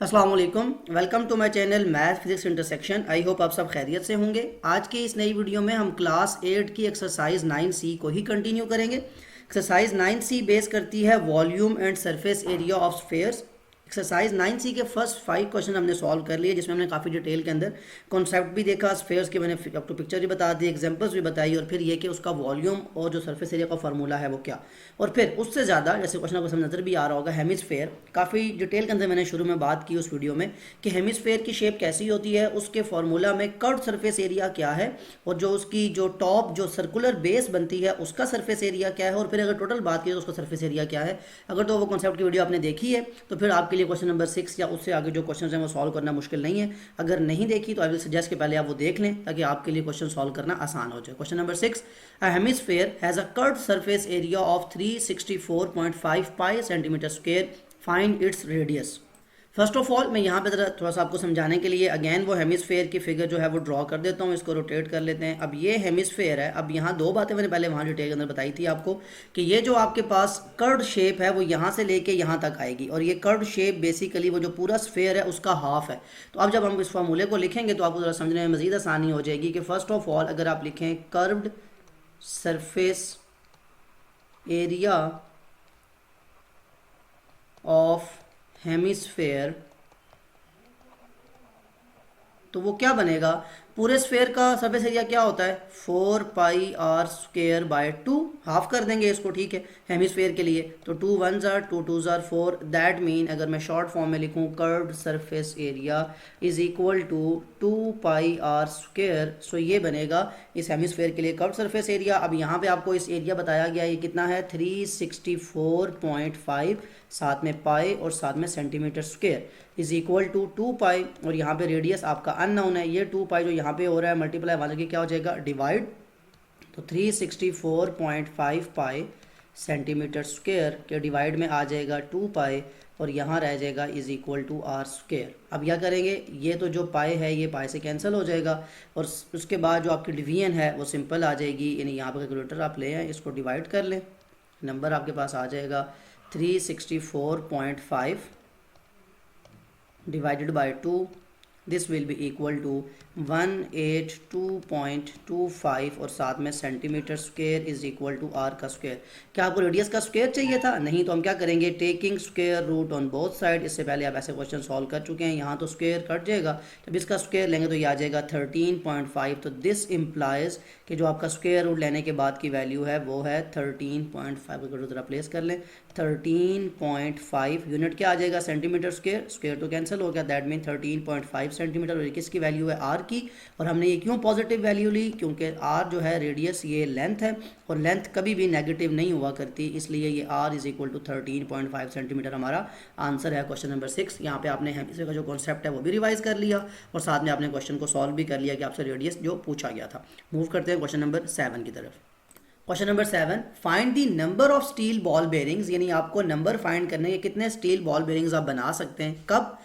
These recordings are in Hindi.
अस्सलाम वालेकुम। Welcome to my channel math physics intersection. I hope आप सब खैरियत से होंगे। आज की इस नई वीडियो में हम क्लास 8 की एक्सरसाइज 9C को ही कंटिन्यू करेंगे। एक्सरसाइज 9C बेस करती है volume and surface area of spheres. Exercise 9C के फर्स्ट 5 क्वेश्चन हमने सॉल्व कर लिए, जिसमें हमने काफ़ी डिटेल के अंदर कॉन्सेप्ट भी देखा, स्फेयर्स की मैंने अप टू पिक्चर भी बता दी, एग्जांपल्स भी बताई, और फिर ये कि उसका वॉल्यूम और जो सरफेस एरिया का फार्मूला है वो क्या। और फिर उससे ज़्यादा जैसे क्वेश्चन आपको नज़र भी आ रहा होगा, हेमिस्फेयर, काफ़ी डिटेल के अंदर मैंने शुरू में बात की उस वीडियो में कि हेमिस्फेयर की शेप कैसी होती है, उसके फार्मूला में कर्व सरफेस एरिया क्या है, और जो उसकी जो टॉप जो सर्कुलर बेस बनती है उसका सरफेस एरिया क्या है, और फिर अगर टोटल बात की तो उसका सरफेस एरिया क्या है। अगर तो वो कॉन्सेप्ट की वीडियो आपने देखी है तो फिर आपके लिए क्वेश्चन नंबर 6 या उससे आगे जो क्वेश्चन हैं वो सॉल्व करना मुश्किल नहीं है। अगर नहीं देखी तो आई विल सजेस्ट कि पहले आप वो देख लें ताकि आपके लिए क्वेश्चन सॉल्व करना आसान हो जाए। Question number 6, a hemisphere has a curved surface area of 364.5 pi centimetre square, find its radius. First of all मैं यहाँ पे ज़रा थोड़ा सा आपको समझाने के लिए अगेन वो हेमिस्फेयर की फिगर जो है वो ड्रॉ कर देता हूँ। इसको रोटेट कर लेते हैं। अब ये हेमिस्फेयर है। अब यहाँ दो बातें मैंने पहले वहाँ डिटेल के अंदर बताई थी आपको कि ये जो आपके पास कर्व्ड शेप है वो यहाँ से लेके यहाँ तक आएगी, और ये कर्व्ड शेप बेसिकली वो जो पूरा स्फेयर है उसका हाफ है। तो अब जब हम इस फार्मूले को लिखेंगे तो आपको ज़रा समझने में मज़ीद आसानी हो जाएगी कि फर्स्ट ऑफ ऑल अगर आप लिखें curved surface area of hemisphere, तो वो क्या बनेगा, पूरे स्फेयर का सरफेस एरिया क्या होता है 4 पाई r² बाय 2। हाफ कर देंगे इसको, ठीक है, हेमिस्फेयर के लिए। तो 2 1 ज़ार 2 2 ज़ार 4, दैट मीन अगर मैं शॉर्ट फॉर्म में लिखूं curved surface area is equal to 2 pi r²। So ये बनेगा इस हेमिस्फेयर के लिए कर्व्ड सरफेस एरिया। अब यहाँ पे आपको इस एरिया बताया गया ये कितना है 364.5, साथ में पाई और साथ में centimetre square, is equal to 2 pi, और यहाँ पे रेडियस आपका अननोन है। ये 2 पाई जो यहाँ पे हो रहा है मल्टीप्लाई वाले की क्या हो जाएगा डिवाइड, तो 364.5 पाई सेंटीमीटर स्क्वायर के डिवाइड में आ जाएगा 2 पाई, और यहाँ रह जाएगा इज इक्वल टू r²। अब क्या करेंगे, ये तो जो पाई है ये पाई से कैंसिल हो जाएगा, और उसके बाद जो आपकी डिवीजन है वो सिंपल आ जाएगी, यानी यहाँ पर कैलकुलेटर आप ले आए, इसको डिवाइड कर लें, नंबर आपके पास आ जाएगा 364.5 divided by 2, this will be equal to 182.25, और साथ में centimetre square is equal to r का स्क्वायर। क्या आपको रेडियस का स्क्वायर चाहिए था? नहीं, तो हम क्या करेंगे, taking square root on both side. इससे पहले आप ऐसे क्वेश्चन सॉल्व कर चुके हैं। यहाँ तो स्क्वायर कट जाएगा, जब इसका स्क्वायर लेंगे तो ये आ जाएगा 13.5। तो दिस इम्प्लाइज कि जो आपका स्क्वायर रूट लेने के बाद की वैल्यू है वो है 13.5 को जरा प्लेस कर लें, 13.5 यूनिट क्या आ जाएगा सेंटीमीटर स्क्वायर, स्क्वायर तो कैंसिल हो गया, दैट मीन 13.5 सेंटीमीटर। और किसकी वैल्यू है r की, और हमने ये क्यों पॉजिटिव वैल्यू ली, क्योंकि r जो है रेडियस ये लेंथ है, और लेंथ कभी भी नेगेटिव नहीं हुआ करती, इसलिए ये r is equal to 13.5 centimetre हमारा आंसर है क्वेश्चन नंबर 6। यहाँ पे आपने हेमिस्फीयर का जो कॉन्सेप्ट है वो भी रिवाइज कर लिया, और साथ में आपने क्वेश्चन को सॉल्व भी कर लिया कि आपसे रेडियस जो पूछा गया था। मूव करते हैं क्वेश्चन नंबर 7 की तरफ। Question number 7, find the number of steel ball bearings, यानी आपको नंबर फाइंड करने के कितने स्टील बॉल बेरिंग्स आप बना सकते हैं। कब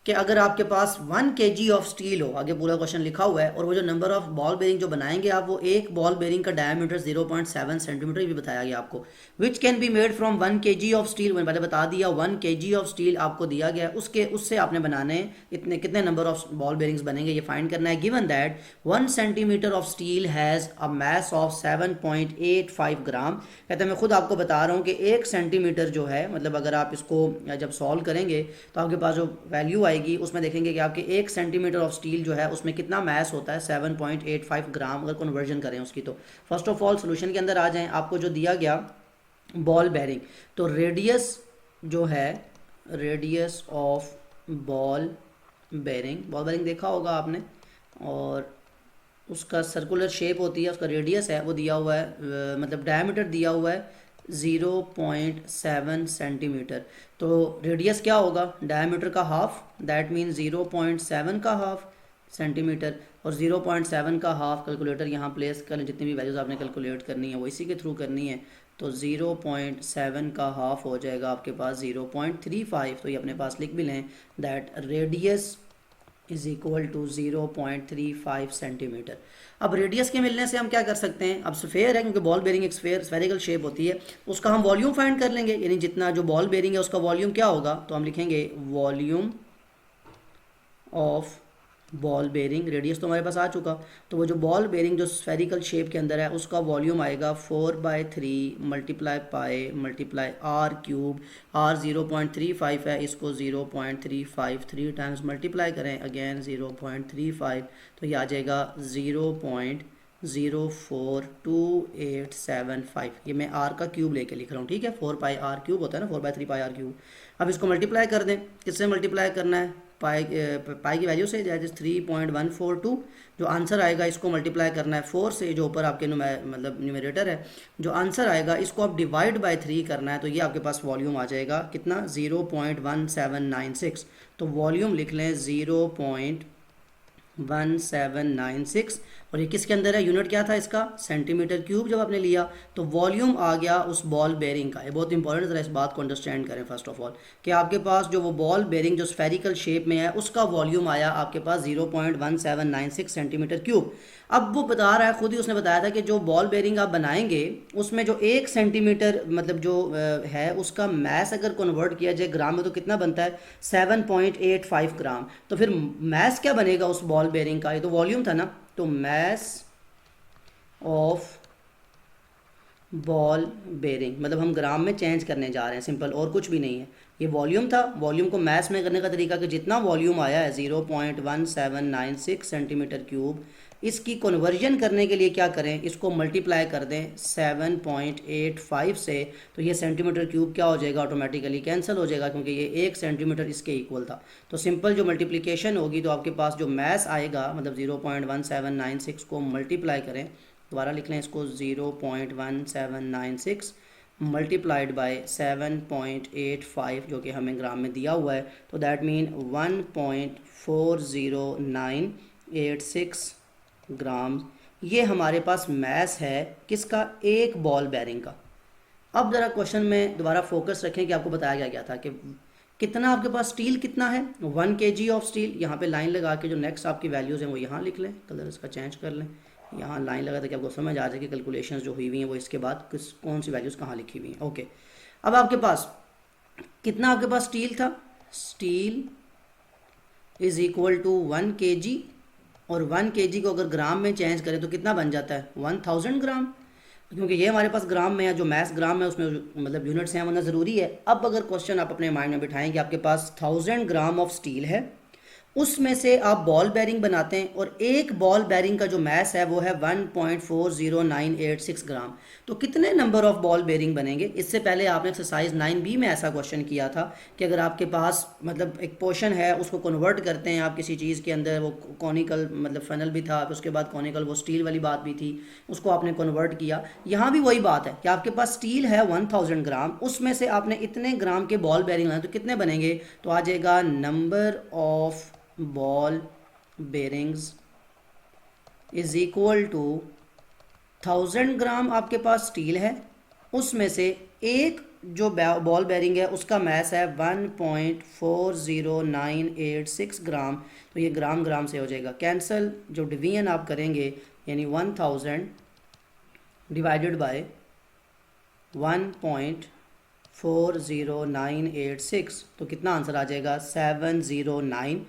कि अगर आपके पास 1 kg ऑफ स्टील हो, आगे पूरा क्वेश्चन लिखा हुआ है, और वो जो नंबर ऑफ बॉल बेरिंग जो बनाएंगे आप, वो एक बॉल बेरिंग का डायमीटर 0.7 सेंटीमीटर भी बताया गया आपको, which can be made from 1 kg of steel. मैंने पहले बता दिया 1 kg ऑफ स्टील आपको दिया गया है, उससे आपने बनाने हैं इतने कितने नंबर ऑफ बॉल बेरिंग्स बनेंगे ये फाइंड करना है। Given that 1 centimetre of steel has a mass of 7.85 ग्राम। कहते हैं मैं खुद आपको बता रहा हूँ कि 1 सेंटीमीटर जो है, मतलब अगर आप इसको जब सॉल्व करेंगे तो आपके पास जो वैल्यू आएगी उसमें देखेंगे कि आपके 1 सेंटीमीटर ऑफ स्टील जो है उसमें कितना मास होता है 7.85 ग्राम, अगर कन्वर्जन करें उसकी। तो फर्स्ट ऑफ ऑल सोल्यूशन के अंदर आ जाएं। आपको जो दिया गया बॉल बेरिंग, तो रेडियस जो है, रेडियस ऑफ बॉल बेरिंग देखा होगा आपने, और उसका सर्कुलर शेप होती है, उसका रेडियस है वो दिया हुआ है, मतलब डायमीटर दिया हुआ है 0.7 सेंटीमीटर। तो रेडियस क्या होगा, डायमीटर का हाफ, दैट मीन 0.7 का हाफ सेंटीमीटर, और 0.7 का हाफ कैलकुलेटर यहाँ प्लेस करें, जितनी भी वैल्यूज़ आपने कैलकुलेट करनी है वो इसी के थ्रू करनी है। तो 0.7 का हाफ हो जाएगा आपके पास 0.35। तो ये अपने पास लिख भी लें, that radius is equal to 0.35 centimetre. अब रेडियस के मिलने से हम क्या कर सकते हैं, अब स्फेयर है क्योंकि बॉल बेरिंग एक स्फेरिकल शेप होती है, उसका हम वॉल्यूम फाइंड कर लेंगे, यानी जितना जो बॉल बेरिंग है उसका वॉल्यूम क्या होगा, तो हम लिखेंगे volume of ball bearing, radius तो हमारे पास आ चुका, तो वो जो बॉल बेरिंग जो स्फेरिकल शेप के अंदर है उसका वॉल्यूम आएगा 4/3 multiply pi multiply R cube. R 0.35 है, इसको 0.353 टाइम्स मल्टीप्लाई करें, अगेन 0.35, तो ये आ जाएगा 0.042875। ये मैं आर का क्यूब लेके लिख रहा हूँ, ठीक है, 4 पाई आर क्यूब होता है ना, 4/3 पाई आर क्यूब। अब इसको मल्टीप्लाई कर दें, किससे मल्टीप्लाई करना है, पाई पाई की वैल्यू से, दैट इज 3.142। जो आंसर आएगा इसको मल्टीप्लाई करना है 4 से, जो ऊपर आपके मतलब न्यूमरेटर है, जो आंसर आएगा इसको आप डिवाइड बाय 3 करना है, तो ये आपके पास वॉल्यूम आ जाएगा कितना, 0.1796। तो वॉल्यूम लिख लें 0.1796, और ये किसके अंदर है, यूनिट क्या था इसका, सेंटीमीटर क्यूब जब आपने लिया, तो वॉल्यूम आ गया उस बॉल बेरिंग का। ये बहुत इंपॉर्टेंट है, इस बात को अंडरस्टैंड करें फर्स्ट ऑफ ऑल, कि आपके पास जो वो बॉल बेरिंग जो स्फेरिकल शेप में है उसका वॉल्यूम आया आपके पास 0.1796 सेंटीमीटर क्यूब। अब वो बता रहा है, खुद ही उसने बताया था कि जो बॉल बेरिंग आप बनाएंगे उसमें जो 1 सेंटीमीटर मतलब जो है उसका मैस अगर कन्वर्ट किया जाए ग्राम में तो कितना बनता है, 7.85 ग्राम। तो फिर मैस क्या बनेगा उस बॉल बेरिंग का, ये तो वॉल्यूम था ना, तो मैस ऑफ बॉल बेरिंग मतलब हम ग्राम में चेंज करने जा रहे हैं, सिंपल, और कुछ भी नहीं है। ये वॉल्यूम था, वॉल्यूम को मैस में करने का तरीका कि जितना वॉल्यूम आया है 0.1796 सेंटीमीटर क्यूब, इसकी कन्वर्जन करने के लिए क्या करें, इसको मल्टीप्लाई कर दें 7.85 से, तो ये सेंटीमीटर क्यूब क्या हो जाएगा, ऑटोमेटिकली कैंसिल हो जाएगा, क्योंकि ये 1 सेंटीमीटर इसके इक्वल था। तो सिंपल जो मल्टीप्लिकेशन होगी तो आपके पास जो मैस आएगा मतलब 0.1796 को मल्टीप्लाई करें, दोबारा लिख लें इसको, 0.1796 मल्टीप्लाइड बाय 7.85 जो कि हमें ग्राम में दिया हुआ है, तो दैट मीन 1.40986 ग्राम। ये हमारे पास मैस है किसका, एक बॉल बेरिंग का। अब ज़रा क्वेश्चन में दोबारा फोकस रखें कि आपको बताया गया था कि कितना आपके पास स्टील कितना है, 1 kg ऑफ स्टील। यहाँ पे लाइन लगा के जो नेक्स्ट आपकी वैल्यूज़ हैं वो यहाँ लिख लें, कलर इसका चेंज कर लें, यहाँ लाइन लगा ताकि आपको समझ आ जाए कि कैलकुलेशंस जो हुई हुई हैं वो इसके बाद कौन सी वैल्यूज़ कहाँ लिखी हुई हैं। ओके, अब आपके पास कितना आपके पास स्टील था, steel is equal to 1 kg, और 1 kg को अगर ग्राम में चेंज करें तो कितना बन जाता है, 1000 ग्राम, क्योंकि ये हमारे पास ग्राम में है, जो मैथ ग्राम है उसमें मतलब यूनिट्स हैं होना ज़रूरी है। अब अगर क्वेश्चन आप अपने माइंड में बिठाएं कि आपके पास 1000 ग्राम ऑफ स्टील है, उसमें से आप बॉल बेरिंग बनाते हैं और एक बॉल बेरिंग का जो मैस है वो है 1.40986 ग्राम, तो कितने नंबर ऑफ बॉल बेरिंग बनेंगे। इससे पहले आपने एक्सरसाइज 9B में ऐसा क्वेश्चन किया था कि अगर आपके पास मतलब एक पोर्शन है उसको कन्वर्ट करते हैं आप किसी चीज़ के अंदर, वो कॉनिकल मतलब फनल भी था, उसके बाद कॉनिकल वो स्टील वाली बात भी थी, उसको आपने कन्वर्ट किया। यहाँ भी वही बात है कि आपके पास स्टील है 1000 ग्राम, उसमें से आपने इतने ग्राम के बॉल बेरिंग लाए तो कितने बनेंगे, तो आ जाएगा number of ball bearings is equal to 1000 gram आपके पास स्टील है, उसमें से एक जो बॉल बेरिंग है उसका मैस है 1.40986 ग्राम, तो ये ग्राम ग्राम से हो जाएगा कैंसिल। जो डिवीजन आप करेंगे यानी 1000 डिवाइडेड बाय 1.40986, तो कितना आंसर आ जाएगा 709.2।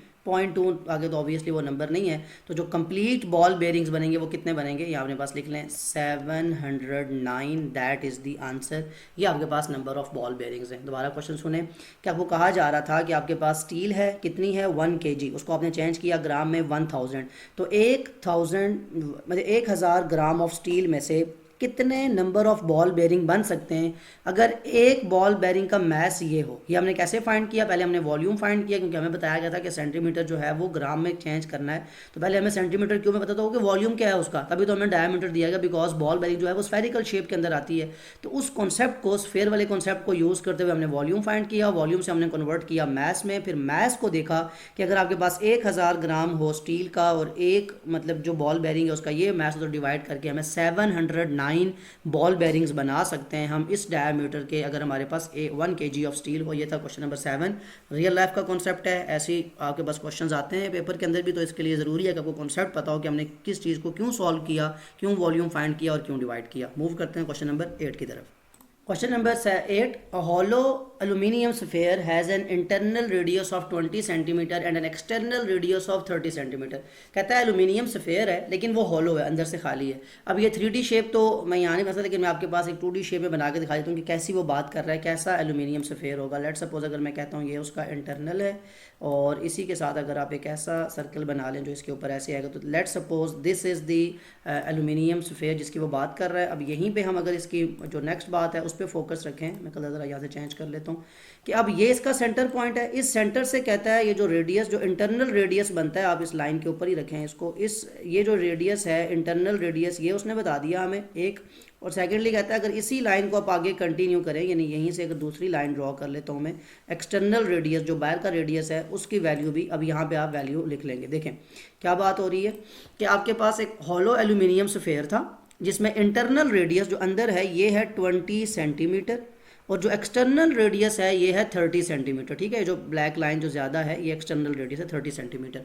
आगे तो ऑब्वियसली वो नंबर नहीं है, तो जो कंप्लीट बॉल बेरिंग्स बनेंगे वो कितने बनेंगे, ये अपने पास लिख लें 709, दैट इज़ द आंसर। ये आपके पास नंबर ऑफ बॉल बेरिंग्स हैं। दोबारा क्वेश्चन सुने कि आपको कहा जा रहा था कि आपके पास स्टील है कितनी है 1 kg, उसको आपने चेंज किया ग्राम में 1000, तो 1000 मतलब 1000 ग्राम ऑफ स्टील में से कितने नंबर ऑफ बॉल बेरिंग बन सकते हैं अगर एक बॉल बेरिंग का मैस ये हो। ये हमने कैसे फाइंड किया, पहले हमने वॉल्यूम फाइंड किया, क्योंकि हमें बताया गया था कि सेंटीमीटर जो है वो ग्राम में चेंज करना है, तो पहले हमें सेंटीमीटर क्यों में पता था कि वॉल्यूम क्या है उसका, तभी तो हमें डायमीटर दिया गया, बिकॉज बॉल बेरिंग जो है वो स्फेरिकल शेप के अंदर आती है। तो उस कॉन्सेप्ट को, स्फेयर वाले कॉन्सेप्ट को यूज़ करते हुए हमने वॉल्यूम फाइंड किया, वॉल्यूम से हमने कन्वर्ट किया मैस में, फिर मैस को देखा कि अगर आपके पास 1000 ग्राम हो स्टील का और एक मतलब जो बॉल बेरिंग है उसका ये मैस, तो डिवाइड करके हमें 709 बॉल बेरिंग्स बना सकते हैं हम इस डायमीटर के, अगर हमारे पास 1 kg ऑफ स्टील हो। ये था क्वेश्चन नंबर 7। रियल लाइफ का कॉन्सेप्ट है, ऐसे ही आपके पास क्वेश्चंस आते हैं पेपर के अंदर भी, तो इसके लिए ज़रूरी है कि आपको कॉन्सेप्ट पता हो कि हमने किस चीज़ को क्यों सॉल्व किया, क्यों वॉल्यूम फाइंड किया और क्यों डिवाइड किया। मूव करते हैं क्वेश्चन नंबर 8 की तरफ। Question number 8, a hollow aluminium sphere has an internal radius of 20 centimetre and an external radius of 30 centimetre. कहता है एल्यूमिनियम स्फेयर है लेकिन वो हॉलो है, अंदर से खाली है। अब ये 3D शेप तो मैं यहाँ नहीं फंसा, लेकिन मैं आपके पास एक 2D शेप में बना के दिखा देता हूँ कि कैसी वो बात कर रहा है, कैसा एल्यूमिनियम स्फेयर होगा। लेट सपोज अगर मैं कहता हूँ ये उसका इंटरनल है और इसी के साथ अगर आप एक ऐसा सर्कल बना लें जो इसके ऊपर ऐसे आएगा, तो let suppose this is the aluminium sphere जिसकी वो बात कर रहा है। अब यहीं पे हम अगर इसकी जो नेक्स्ट बात है उस पर फोकस रखें, मैं कलर ज़रा यहाँ से चेंज कर लेता हूँ कि अब ये इसका सेंटर पॉइंट है। इस सेंटर से कहता है ये जो रेडियस, जो इंटरनल रेडियस बनता है, आप इस लाइन के ऊपर ही रखें इसको, इस ये जो रेडियस है इंटरनल रेडियस ये उसने बता दिया हमें एक। और सेकेंडली कहता है अगर इसी लाइन को आप आगे कंटिन्यू करें, यानी यहीं से अगर दूसरी लाइन ड्रॉ कर लेता हूँ मैं, एक्सटर्नल रेडियस जो बाहर का रेडियस है उसकी वैल्यू भी अब यहाँ पे आप वैल्यू लिख लेंगे। देखें क्या बात हो रही है कि आपके पास एक हॉलो एल्यूमिनियम स्फेयर था जिसमें इंटरनल रेडियस जो अंदर है ये है 20 सेंटीमीटर और जो एक्सटर्नल रेडियस है ये है 30 सेंटीमीटर। ठीक है, जो ब्लैक लाइन जो ज़्यादा है ये एक्सटर्नल रेडियस है 30 सेंटीमीटर।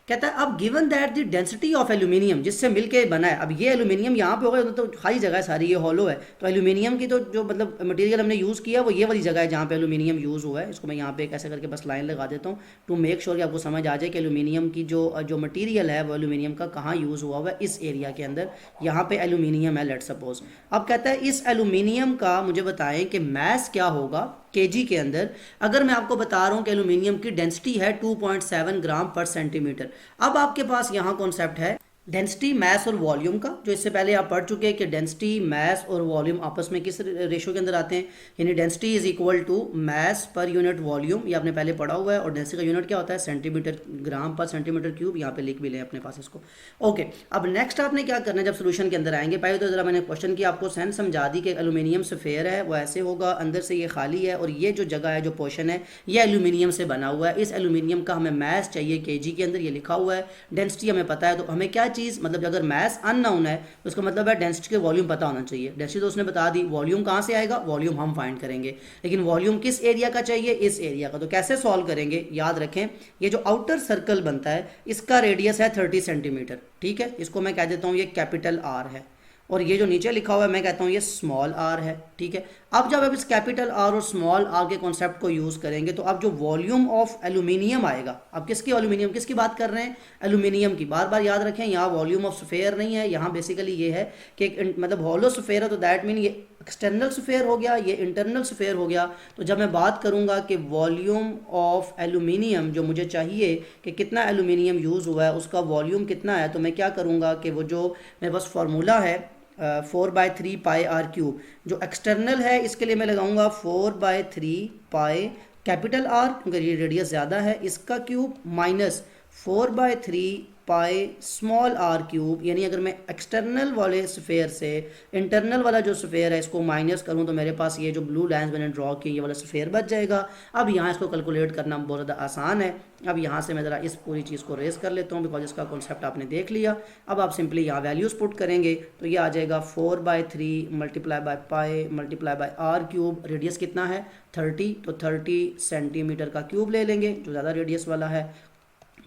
कहता है अब given that the density of aluminium जिससे मिलके बना है, अब ये एल्यूमिनियम यहाँ पे होगा तो खाली जगह है सारी, ये हॉलो है, तो एल्यूमिनियम की तो जो मतलब मटेरियल हमने यूज़ किया वो ये वाली जगह है जहाँ पे एल्यूमिनियम यूज़ हुआ है। इसको मैं यहाँ पे कैसे करके बस लाइन लगा देता हूँ टू मेक श्योर कि आपको समझ आ जाए कि एल्यूमिनियम की जो मटीरियल है वो एल्यूमिनियम का कहाँ यूज़ हुआ है, इस एरिया के अंदर यहाँ पे एल्यूमिनियम है लेट सपोज। अब कहता है इस एल्यूमिनियम का मुझे बताएं कि मैस क्या होगा केजी के अंदर। अगर मैं आपको बता रहा हूँ कि एल्यूमिनियम की डेंसिटी है 2.7 ग्राम पर सेंटीमीटर। अब आपके पास यहाँ कॉन्सेप्ट है डेंसिटी, मैस और वॉल्यूम का, जो इससे पहले आप पढ़ चुके हैं कि डेंसिटी, मैस और वॉल्यूम आपस में किस रेशो के अंदर आते हैं, यानी density is equal to mass per unit volume, ये आपने पहले पढ़ा हुआ है। और डेंसिटी का यूनिट क्या होता है, सेंटीमीटर, ग्राम पर सेंटीमीटर क्यूब, यहाँ पे लिख भी लें अपने पास इसको। ओके, अब नेक्स्ट आपने क्या करना है जब सोल्यूशन के अंदर आएंगे, पहले तो जरा मैंने क्वेश्चन की आपको सेंस समझा दी कि एल्यूमिनियम स्फेयर है वो ऐसे होगा, अंदर से ये खाली है और ये जो जगह है, जो पोर्शन है, ये एल्यूमिनियम से बना हुआ है। इस एल्यूमिनियम का हमें मैस चाहिए केजी के अंदर, ये लिखा हुआ है। डेंसिटी हमें पता है, तो हमें क्या चीज़, मतलब अगर मैस अननोन है तो उसका मतलब है डेंसिटी के वॉल्यूम पता होना चाहिए। डेंसिटी तो उसने बता दी, वॉल्यूम कहाँ से आएगा, वॉल्यूम हम फाइंड करेंगे, लेकिन वॉल्यूम किस एरिया का चाहिए, इस एरिया का। तो कैसे सॉल्व करेंगे, याद रखें ये जो आउटर सर्कल बनता है इसका रेडियस है 30 सेंटीमीटर। ठीक है, इसको मैं कह देता हूँ ये कैपिटल आर है, और ये जो नीचे लिखा हुआ है मैं कहता हूँ ये स्मॉल आर है। ठीक है, अब जब आप इस कैपिटल आर और स्मॉल आर के कॉन्सेप्ट को यूज़ करेंगे तो अब जो वॉल्यूम ऑफ एल्यूमिनियम आएगा, अब किसकी एल्यूमिनियम, किसकी बात कर रहे हैं, एल्यूमिनियम की। बार बार याद रखें यहाँ वॉल्यूम ऑफ स्फेयर नहीं है, यहाँ बेसिकली ये है कि मतलब हॉलो स्फेयर है तो दैट मीन ये एक्सटर्नल स्फेयर हो गया, ये इंटरनल स्फेयर हो गया। तो जब मैं बात करूँगा कि वॉल्यूम ऑफ एल्यूमिनियम जो मुझे चाहिए कि कितना एल्यूमिनियम यूज़ हुआ है उसका वॉल्यूम कितना है, तो मैं क्या करूँगा कि वो जो मेरे पास फार्मूला है 4/3 पाई आर क्यूब, जो एक्सटर्नल है इसके लिए मैं लगाऊंगा 4/3 पाई कैपिटल आर, क्योंकि ये रेडियस ज़्यादा है, इसका cube, minus 4/3 pi small R cube. यानी अगर मैं एक्सटर्नल वाले स्फेयर से इंटरनल वाला जो स्फेयर है इसको माइनस करूं तो मेरे पास ये जो ब्लू लाइंस मैंने ड्रॉ की ये वाला स्फेयर बच जाएगा। अब यहाँ इसको कैलकुलेट करना बहुत ज़्यादा आसान है। अब यहाँ से मैं ज़रा इस पूरी चीज़ को रेस कर लेता हूँ बिकॉज इसका कॉन्सेप्ट आपने देख लिया। अब आप सिंपली यहाँ वैल्यूज़ पुट करेंगे तो ये आ जाएगा 4/3 multiply by pi multiply by R cube. Radius कितना है 30, तो 30 सेंटीमीटर का क्यूब ले लेंगे जो ज़्यादा रेडियस वाला है,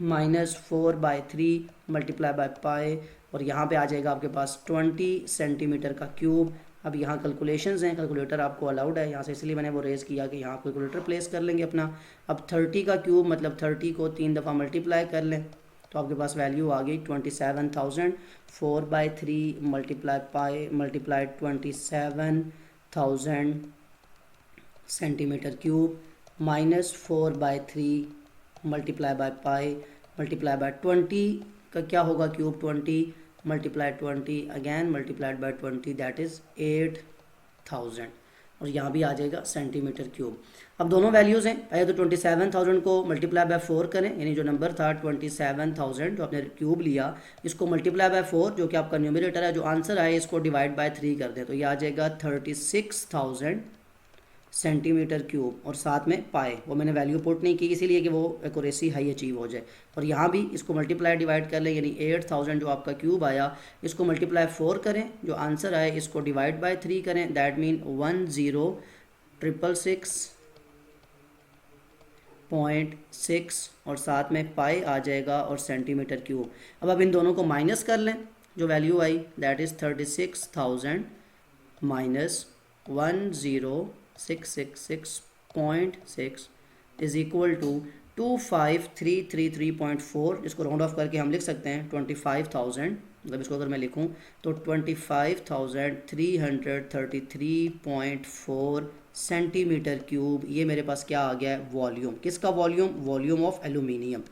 माइनस 4/3 मल्टीप्लाई बाय पाई, और यहाँ पे आ जाएगा आपके पास 20 सेंटीमीटर का क्यूब। अब यहाँ कैलकुलेशंस हैं, कैलकुलेटर आपको अलाउड है यहाँ से, इसलिए मैंने वो रेज़ किया कि यहाँ कैलकुलेटर प्लेस कर लेंगे अपना। अब 30 का क्यूब मतलब 30 को 3 दफ़ा मल्टीप्लाई कर लें तो आपके पास वैल्यू आ गई 27,000। 4/3 multiply pi multiply 27,000 centimetre cube, minus 4/3 multiply by pi multiply bye 20 का क्या होगा cube, 20 multiply 20 again multiplied by 20 that is 8,000, और यहाँ भी आ जाएगा सेंटीमीटर क्यूब। अब दोनों वैल्यूज़ हैं, पहले तो 27,000 को मल्टीप्लाई बाय 4 करें, यानी जो नंबर था 27,000 जो आपने क्यूब लिया इसको मल्टीप्लाई बाय 4 जो कि आपका न्यूमरेटर है, जो आंसर आए इसको डिवाइड बाय 3 कर दें तो ये आ जाएगा 36,000 सेंटीमीटर क्यूब, और साथ में पाए वो मैंने वैल्यू पुट नहीं की इसीलिए कि वो एक्यूरेसी हाई अचीव हो जाए। और यहाँ भी इसको मल्टीप्लाई डिवाइड कर लें, यानी 8,000 जो आपका क्यूब आया इसको मल्टीप्लाई 4 करें, जो आंसर आए इसको डिवाइड बाय 3 करें, दैट मीन 10,666.6 और साथ में पाई आ जाएगा और सेंटीमीटर क्यूब। अब आप इन दोनों को माइनस कर लें, जो वैल्यू आई that is 36,000 minus 10,666.6 0.6 is equal to 25333.4, जिसको राउंड ऑफ करके हम लिख सकते हैं 25,000, मतलब इसको अगर मैं लिखूं तो 25,333.4 सेंटीमीटर क्यूब। ये मेरे पास क्या आ गया है, वॉल्यूम। किसका वॉल्यूम? Volume of aluminium.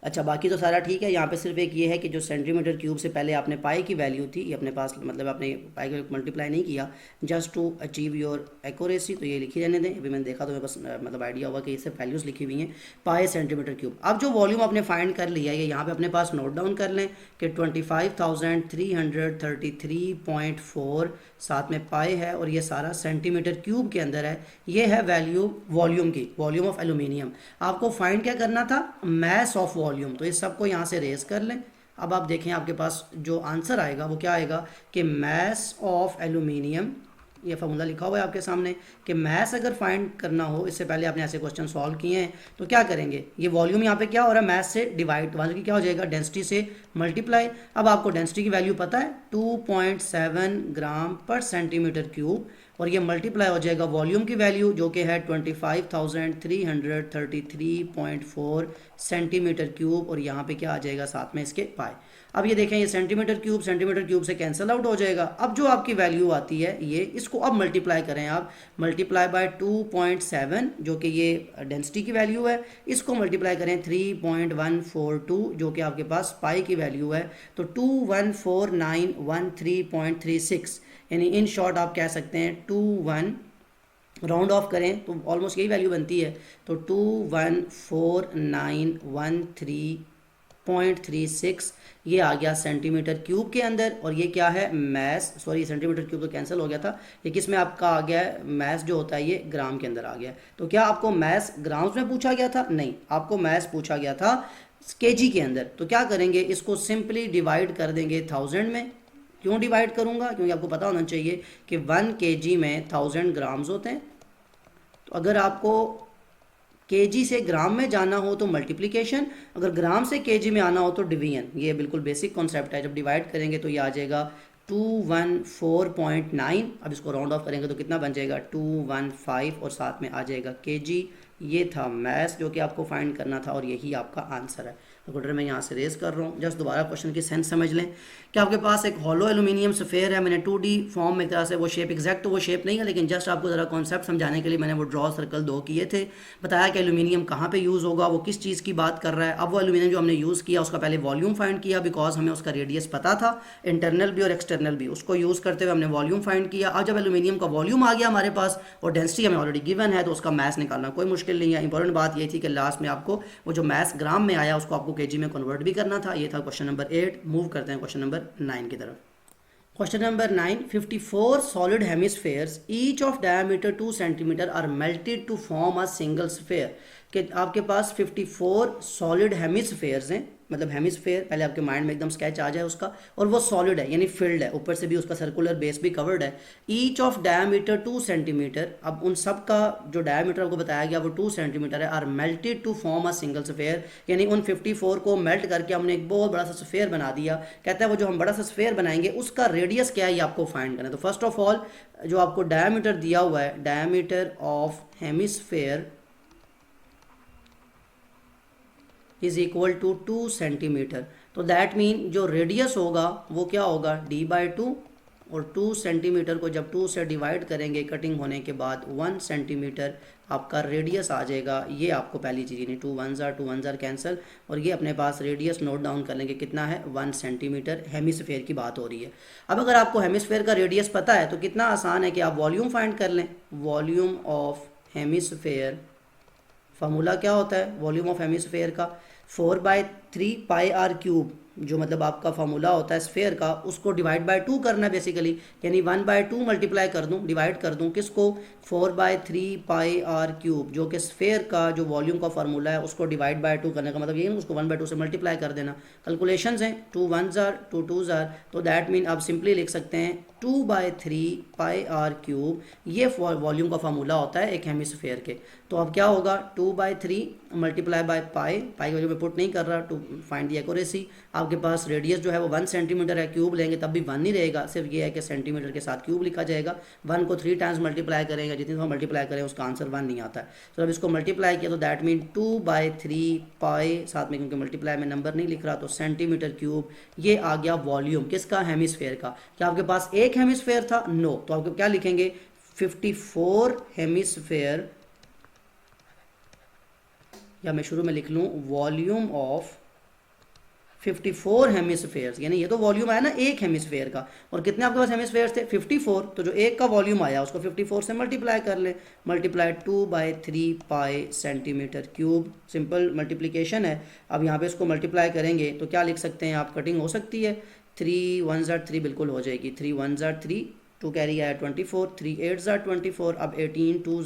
अच्छा, बाकी तो सारा ठीक है। यहाँ पे सिर्फ एक ये है कि जो सेंटीमीटर क्यूब से पहले आपने पाई की वैल्यू थी, ये अपने पास मतलब आपने पाई को मल्टीप्लाई नहीं किया just to achieve your accuracy, तो ये लिखी रहने दें। अभी मैंने देखा तो मेरे पास मतलब आइडिया होगा कि इससे वैल्यूज़ लिखी हुई हैं, पाई सेंटीमीटर क्यूब। अब जो वॉल्यूम आपने फाइंड कर लिया है, ये यहाँ पे अपने पास नोट डाउन कर लें कि 25,333.4 साथ में पाई है और ये सारा सेंटीमीटर क्यूब के अंदर है। ये है वैल्यू वॉल्यूम की, वॉल्यूम ऑफ एल्यूमिनियम। आपको फाइंड क्या करना था? Mass of volume. तो इस सब को यहाँ से रेज कर लें। अब आप देखें आपके पास जो आंसर आएगा वो क्या आएगा कि मैस ऑफ एल्यूमिनियम, ये फार्मूला लिखा हुआ है आपके सामने कि मैस अगर फाइंड करना हो, इससे पहले आपने ऐसे क्वेश्चन सॉल्व किए हैं, तो क्या करेंगे? ये वॉल्यूम यहाँ पे क्या हो रहा है, मैस से डिवाइड, वाले की क्या हो जाएगा, डेंसिटी से मल्टीप्लाई। अब आपको डेंसिटी की वैल्यू पता है 2.7 ग्राम पर सेंटीमीटर क्यूब, और ये मल्टीप्लाई हो जाएगा वॉल्यूम की वैल्यू जो कि है 25,333.4 सेंटीमीटर क्यूब, और यहाँ पे क्या आ जाएगा साथ में इसके पाई। अब ये देखें, ये सेंटीमीटर क्यूब से कैंसिल आउट हो जाएगा। अब जो आपकी वैल्यू आती है ये, इसको अब मल्टीप्लाई करें आप, मल्टीप्लाई बाय 2.7 जो कि ये डेंसिटी की वैल्यू है, इसको मल्टीप्लाई करें 3.142 जो कि आपके पास पाई की वैल्यू है, तो 214,913.36, यानी इन शॉर्ट आप कह सकते हैं 21, राउंड ऑफ करें तो ऑलमोस्ट यही वैल्यू बनती है, तो 214,913.36 ये आ गया सेंटीमीटर क्यूब के अंदर। और ये क्या है, मैस, सॉरी सेंटीमीटर क्यूब तो कैंसिल हो गया था, ये किस में आपका आ गया है, मैस जो होता है ये ग्राम के अंदर आ गया। तो क्या आपको मैस ग्राम्स में पूछा गया था? नहीं, आपको मैस पूछा गया था केजी के अंदर। तो क्या करेंगे, इसको सिंपली डिवाइड कर देंगे 1000 में। क्यों डिवाइड करूंगा? क्योंकि आपको पता होना चाहिए कि 1 kg में 1000 ग्राम्स होते हैं। तो अगर आपको केजी से ग्राम में जाना हो तो मल्टीप्लिकेशन, अगर ग्राम से केजी में आना हो तो डिवीजन। ये बिल्कुल बेसिक कॉन्सेप्ट है। जब डिवाइड करेंगे तो ये आ जाएगा 214.9। अब इसको राउंड ऑफ करेंगे तो कितना बन जाएगा, 215, और साथ में आ जाएगा केजी। ये था मैस जो कि आपको फाइंड करना था, और यही आपका आंसर है। कंप्यूटर में यहाँ से रेज कर रहा हूँ, जस्ट दोबारा क्वेश्चन की सेंस समझ लें कि आपके पास एक हॉलो एल्यूमिनियम स्फेयर है। मैंने 2D फॉर्म में एक तरह से वो शेप, एग्जैक्ट तो वो शेप नहीं है, लेकिन जस्ट आपको ज़रा कॉन्सेप्ट समझाने के लिए मैंने वो ड्रॉ सर्कल 2 किए थे। बताया कि एल्यूमिनियम कहाँ पे यूज़ होगा, वो किस चीज़ की बात कर रहा है। अब वो एल्यूमिनियम जो हमने यूज़ किया उसका पहले वॉल्यूम फाइंड किया, बिकॉज हमें उसका रेडियस पता था, इंटरनल भी और एक्सटर्नल भी। उसको यूज़ करते हुए हमने वॉल्यूम फाइंड किया। अब जब एल्यूमिनियम का वॉल्यूम आ गया हमारे पास और डेंसिटी हमें ऑलरेडी गिवन है, तो उसका मैस निकालना कोई मुश्किल नहीं है। इंपॉर्टेंट बात ये थी कि लास्ट में आपको वो जो मैस ग्राम में आया उसको आपको केजी में कन्वर्ट भी करना था। ये था क्वेश्चन नंबर 8। मूव करते हैं क्वेश्चन नंबर 9 की तरफ। Question number 9, 54 solid hemispheres each of diameter 2 centimetre are melted to form a single sphere. कि आपके पास 54 सॉलिड हेमिस्फेयर्स हैं, मतलब हेमिस्फेयर पहले आपके माइंड में एकदम स्केच आ जाए उसका, और वो सॉलिड है यानी फिल्ड है, ऊपर से भी उसका सर्कुलर बेस भी कवर्ड है। ईच ऑफ डायमीटर 2 सेंटीमीटर, अब उन सब का जो डायमीटर आपको बताया गया वो 2 सेंटीमीटर है, are melted to form a single sphere, यानी उन 54 को मेल्ट करके हमने एक बहुत बड़ा सा स्फेयर बना दिया। कहता है वो जो हम बड़ा सा स्फेयर बनाएंगे उसका रेडियस क्या है ये आपको फाइंड करना है। तो फर्स्ट ऑफ ऑल जो आपको डायमीटर दिया हुआ है, diameter of hemisphere is equal to 2 centimetre. तो दैट मीन जो रेडियस होगा वो क्या होगा, d/2, और 2 सेंटीमीटर को जब 2 से डिवाइड करेंगे कटिंग होने के बाद 1 सेंटीमीटर आपका रेडियस आ जाएगा। ये आपको पहली चीज़, यानी 2 1 ज़ार कैंसिल, और ये अपने पास रेडियस नोट डाउन कर लेंगे कितना है, 1 सेंटीमीटर। हेमिस्फेयर की बात हो रही है। अब अगर आपको हेमिस्फेयर का रेडियस पता है तो कितना आसान है कि आप वॉल्यूम फाइंड कर लें। वॉल्यूम ऑफ हेमिस्फेयर, फार्मूला क्या होता है वॉल्यूम ऑफ हेमिस्फेयर का, 4/3 पाई आर क्यूब, जो मतलब आपका फार्मूला होता है स्फेयर का, उसको डिवाइड बाय 2 करना है बेसिकली, यानी 1/2 मल्टीप्लाई कर दूं, डिवाइड कर दूं किसको, 4/3 पाई आर क्यूब, जो कि स्फेयर का जो वॉल्यूम का फार्मूला है उसको डिवाइड बाय 2 करने का मतलब ये है उसको 1/2 से मल्टीप्लाई कर देना। कैलकुलेशंस हैं 2 1 ज़ार 2 2 ज़ार, तो दैट मीन आप सिंपली लिख सकते हैं 2/3 पाई आर क्यूब, ये वॉल्यूम का फार्मूला होता है एक हेमिस्फेयर के। तो अब क्या होगा, 2/3 मल्टीप्लाई बाय पाई, पाई की वैल्यू में पुट नहीं कर रहा टू फाइंड दी एक्यूरेसी, आपके पास रेडियस जो है वो 1 सेंटीमीटर है, क्यूब लेंगे तब भी 1 नहीं रहेगा, सिर्फ ये है कि सेंटीमीटर के साथ क्यूब लिखा जाएगा। 1 को 3 टाइम्स मल्टीप्लाई करेंगे, जितनी दफ़ा मल्टीप्लाई करें उसका आंसर 1 नहीं आता है। तो जब इसको मल्टीप्लाई किया तो दैट मीन 2/3 पाई, साथ में क्योंकि मल्टीप्लाई में नंबर नहीं लिख रहा तो सेंटीमीटर क्यूब। ये आ गया वॉल्यूम किसका, हेमिस्फेयर का। क्या आपके पास एक हेमिस्फेयर था? नो। तो आपको क्या लिखेंगे, 54 हेमिस्फेयर, या मैं शुरू में लिख लूँ वॉल्यूम ऑफ 54 हेमिस्फेयर्स, यानी ये तो वॉल्यूम आया ना एक हेमिस्फेयर का, और कितने आपके पास हेमिस्फेयर्स थे, 54। तो जो एक का वॉल्यूम आया उसको 54 से मल्टीप्लाई कर ले, मल्टीप्लाई 2/3 पाई सेंटीमीटर क्यूब, सिंपल मल्टीप्लिकेशन है। अब यहाँ पे इसको मल्टीप्लाई करेंगे तो क्या लिख सकते हैं आप, कटिंग हो सकती है, 3 1 3 बिल्कुल हो जाएगी, 3 1 3, 2 कैरी आया 24, 3 8 24, अब 18 2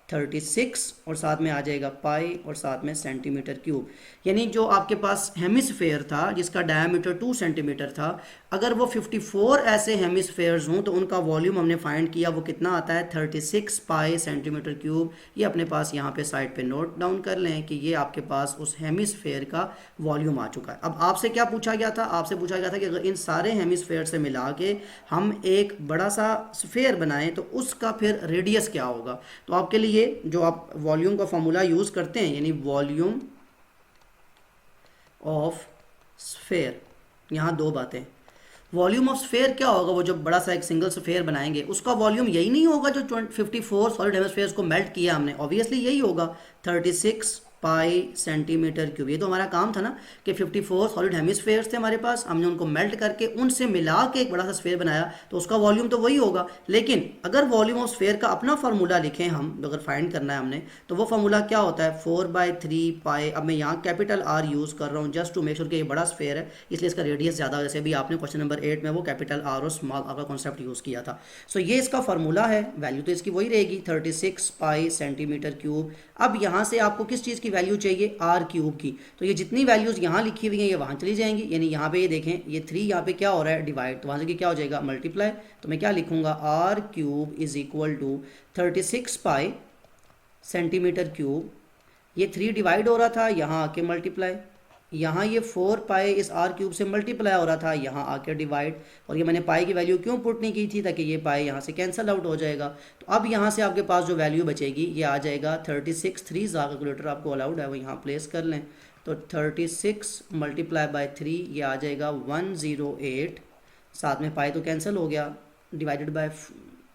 36, और साथ में आ जाएगा पाई और साथ में सेंटीमीटर क्यूब। यानी जो आपके पास हेमिस्फेयर था जिसका डायमीटर 2 सेंटीमीटर था, अगर वो 54 ऐसे हेमिस्फेयर्स हों तो उनका वॉल्यूम हमने फाइंड किया, वो कितना आता है, 36 पाई सेंटीमीटर क्यूब। ये अपने पास यहाँ पे साइड पे नोट डाउन कर लें कि ये आपके पास उस हेमिस्फेयर का वॉल्यूम आ चुका है। अब आपसे क्या पूछा गया था, आपसे पूछा गया था कि अगर इन सारे हेमिस्फेयर से मिला के हम एक बड़ा सा स्फेयर बनाएं तो उसका फिर रेडियस क्या होगा। तो आपके लिए जो आप वॉल्यूम का फॉर्मूला यूज करते हैं, यानी वॉल्यूम ऑफ स्फेयर, यहाँ दो बातें, वॉल्यूम ऑफ स्फेयर क्या होगा, वो जो बड़ा सा एक सिंगल स्फेयर बनाएंगे उसका वॉल्यूम यही नहीं होगा जो 54 सॉलिड हेमिस्फेयर्स को मेल्ट किया हमने, ऑब्वियसली यही होगा, 36 पाई सेंटीमीटर क्यूब। ये तो हमारा काम था ना कि 54 सॉलिड हेमिस्फेयर्स थे हमारे पास, हमने उनको मेल्ट करके उनसे मिला के एक बड़ा सा स्फेयर बनाया, तो उसका वॉल्यूम तो वही होगा। लेकिन अगर वॉल्यूम ऑफ स्फेयर का अपना फार्मूला लिखें हम, अगर फाइंड करना है हमने, तो वो फार्मूला क्या होता है, 4/3 पाई। अब मैं यहाँ कैपिटल आर यूज़ कर रहा हूँ जस्ट टू मेक श्योर कि ये बड़ा स्फेयर है, इसलिए इसका रेडियस ज़्यादा, जैसे भी आपने क्वेश्चन नंबर 8 में वो कैपिटल आर और स्मॉल आर का कॉन्सेप्ट यूज़ किया था। सो ये इसका फार्मूला है, वैल्यू तो इसकी वही रहेगी 36 पाई सेंटीमीटर क्यूब। अब यहाँ से आपको किस चीज़ की वैल्यू चाहिए, आर क्यूब की। तो ये जितनी वैल्यूज़ यहाँ लिखी हुई हैं ये वहाँ चली जाएंगी, यानी यहाँ पे ये देखें ये 3 यहाँ पे क्या हो रहा है, डिवाइड, तो वहाँ से क्या हो जाएगा, मल्टीप्लाई। तो मैं क्या लिखूँगा, R cube is equal to 36 pi centimetre cube, ये 3 डिवाइड हो रहा था, यहाँ आके मल्टीप्लाई, यहाँ ये 4 पाई इस आर क्यूब से मल्टीप्लाई हो रहा था, यहाँ आके डिवाइड, और ये मैंने पाई की वैल्यू क्यों पुट नहीं की थी, ताकि ये पाई यहाँ से कैंसिल आउट हो जाएगा। तो अब यहाँ से आपके पास जो वैल्यू बचेगी ये आ जाएगा 36, 3 कैलकुलेटर आपको अलाउड है वो यहाँ प्लेस कर लें, तो 36 मल्टीप्लाई बाई 3 ये आ जाएगा 108, साथ में पाई तो कैंसिल हो गया, डिवाइडेड बाय,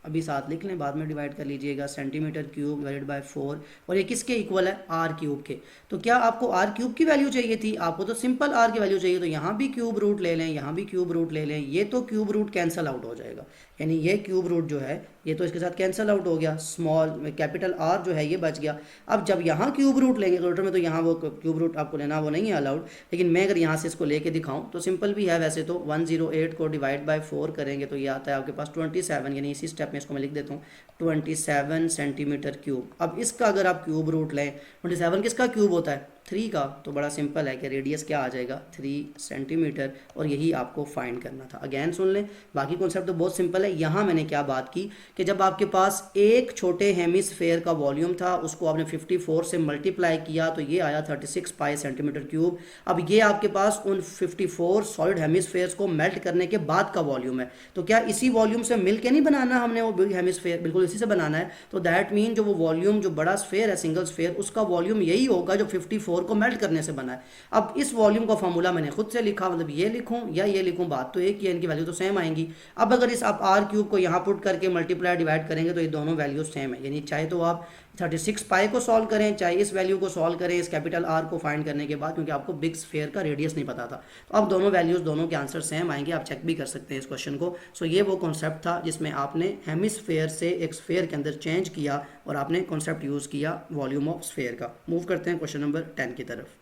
अभी साथ लिख लें बाद में डिवाइड कर लीजिएगा, सेंटीमीटर क्यूब डिवाइडेड बाय 4, और ये किसके इक्वल है, आर क्यूब के। तो क्या आपको आर क्यूब की वैल्यू चाहिए थी, आपको तो सिंपल आर की वैल्यू चाहिए, तो यहाँ भी क्यूब रूट ले लें, यहाँ भी क्यूब रूट ले लें, ये तो क्यूब रूट कैंसिल आउट हो जाएगा, यानी ये क्यूब रूट जो है ये तो इसके साथ कैंसिल आउट हो गया, स्मॉल कैपिटल आर जो है ये बच गया। अब जब यहाँ क्यूब रूट लेंगे कैलकुलेटर में तो यहाँ वो क्यूब रूट आपको लेना वो नहीं है अलाउड, लेकिन मैं अगर यहाँ से इसको लेके दिखाऊँ तो सिंपल भी है वैसे तो, 108 को डिवाइड बाय 4 करेंगे तो ये आता है आपके पास 27, यानी इसी स्टेप में इसको मैं लिख देता हूँ 27 सेंटीमीटर क्यूब। अब इसका अगर आप क्यूब रूट लें, 27 किसका क्यूब होता है, 3 का, तो बड़ा सिंपल है कि रेडियस क्या आ जाएगा, 3 सेंटीमीटर, और यही आपको फाइंड करना था। अगेन सुन लें, बाकी कॉन्सेप्ट तो बहुत सिंपल है। यहाँ मैंने क्या बात की कि जब आपके पास एक छोटे हेमिस्फेयर का वॉल्यूम था उसको आपने 54 से मल्टीप्लाई किया तो ये आया 36 पाई सेंटीमीटर क्यूब। अब ये आपके पास उन 54 सॉलिड हेमिस्फेयर्स को मेल्ट करने के बाद का वॉल्यूम है, तो क्या इसी वॉल्यूम से मिल के नहीं बनाना हमने वो बिग हेमिस्फेयर, बिल्कुल इसी से बनाना है। तो दैट मीन जो वो वॉल्यूम जो बड़ा स्फेयर है सिंगल स्फेयर, उसका वॉल्यूम यही होगा जो 54 को मेल्ट करने से बना है। अब इस वॉल्यूम का फॉर्मूला मैंने खुद से लिखा, मतलब ये लिखूं या ये लिखूं बात तो एक ही है, इनकी वैल्यू तो सेम आएंगी। अब अगर इस आप आर क्यूब को यहाँ पुट करके मल्टीप्लाई डिवाइड करेंगे तो ये दोनों वैल्यू सेम है, यानी चाहे तो आप 36 पाई को सॉल्व करें चाहे इस वैल्यू को सॉल्व करें इस कैपिटल आर को फाइंड करने के बाद, क्योंकि आपको बिग स्फेयर का रेडियस नहीं पता था। तो अब दोनों वैल्यूज दोनों के आंसर सेम आएंगे, आप चेक भी कर सकते हैं इस क्वेश्चन को। सो ये वो कॉन्सेप्ट था जिसमें आपने हेमिस्फेयर से एक स्फेयर के अंदर चेंज किया और आपने कॉन्सेप्ट यूज़ किया वॉल्यूम ऑफ स्फेयर का। मूव करते हैं क्वेश्चन नंबर 10 की तरफ।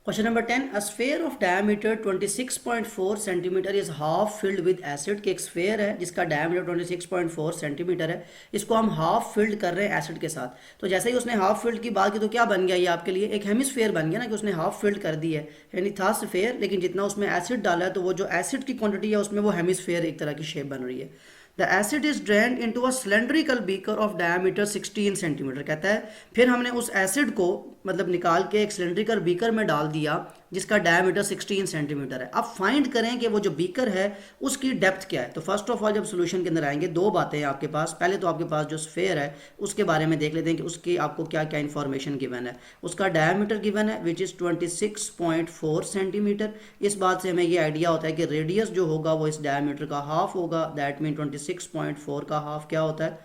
Question number 10, a sphere of diameter 26.4 centimetre is half filled with acid. के एक स्फेयर है जिसका डायमीटर 26.4 सेंटीमीटर है, इसको हम हाफ फिल्ड कर रहे हैं एसिड के साथ। तो जैसे ही उसने हाफ फिल्ड की बात की तो क्या बन गया, ये आपके लिए एक हेमिस्फेयर बन गया ना, कि उसने हाफ फिल्ड कर दी है, यानी था स्फेयर लेकिन जितना उसमें एसिड डाला है तो वो जो एसिड की क्वांटिटी है उसमें वो हेमिस्फेयर एक तरह की शेप बन रही है। The acid is drained into a cylindrical beaker of diameter 16 centimetre. कहता है फिर हमने उस एसिड को मतलब निकाल के एक सिलेंड्रिकल बीकर में डाल दिया जिसका डायमीटर 16 सेंटीमीटर है। अब फाइंड करें कि वो जो बीकर है उसकी डेप्थ क्या है। तो फर्स्ट ऑफ ऑल जब सोल्यूशन के अंदर आएंगे दो बातें हैं आपके पास। पहले तो आपके पास जो स्फेयर है उसके बारे में देख लेते हैं कि उसकी आपको क्या क्या इन्फॉर्मेशन गिवन है। उसका डायमीटर गिवन है विच इज़ 26.4 सेंटीमीटर। इस बात से हमें ये आइडिया होता है कि रेडियस जो होगा वो इस डायमीटर का हाफ होगा। दैट मीन 26.4 का हाफ क्या होता है,